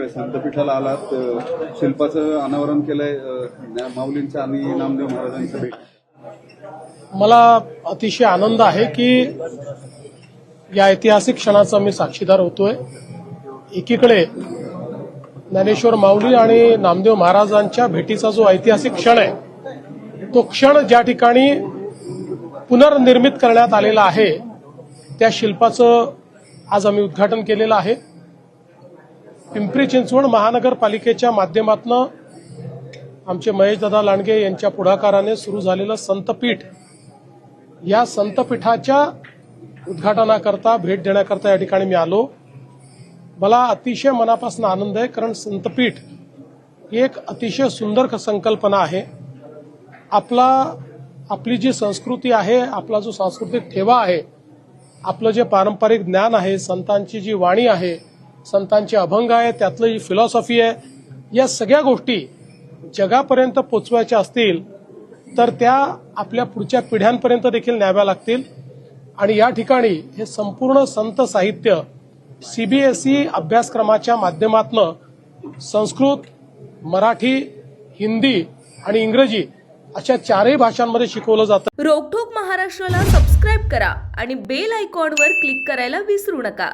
इकडे संतपीठाला आलात, शिल्पाचं अनावरण केलंय, माऊलींचं आणि नामदेव महाराजांचं भेट. मला अतिशय आनंद आहे की या ऐतिहासिक क्षणाचा मी साक्षीदार होतोय. एकीकडे ज्ञानेश्वर माऊली आणि नामदेव महाराजांच्या भेटीचा जो ऐतिहासिक क्षण आहे, तो क्षण ज्या ठिकाणी पुनर्निर्मित करण्यात आलेला आहे त्या शिल्पाचं आज आम्ही उद्घाटन केलेलं आहे. पिंपरी चिंचवड महानगरपालिकेच्या माध्यमातून आमचे महेशदादा लांडगे यांच्या पुढाकाराने सुरू झालेलं संतपीठ, या संतपीठाच्या उद्घाटनाकरता भेट देण्याकरता या ठिकाणी मी आलो. मला अतिशय मनापासून आनंद आहे, कारण संतपीठ ही एक अतिशय सुंदर संकल्पना आहे. आपली जी संस्कृती आहे, आपला जो सांस्कृतिक ठेवा आहे, आपलं जे पारंपरिक ज्ञान आहे, संतांची जी वाणी आहे, संतांचे अभंग आहे, त्यातलं जी फिलॉसॉफी आहे, या सगळ्या गोष्टी जगापर्यंत पोचवायच्या असतील तर त्या आपल्या पुढच्या पिढ्यांपर्यंत देखील न्याव्या लागतील. आणि या ठिकाणी हे संपूर्ण संत साहित्य सीबीएसई अभ्यासक्रमाच्या माध्यमातून संस्कृत, मराठी, हिंदी आणि इंग्रजी अशा चारही भाषांमध्ये शिकवलं जातं. रोकठोक महाराष्ट्राला सबस्क्राईब करा आणि बेल आयकॉनवर क्लिक करायला विसरू नका.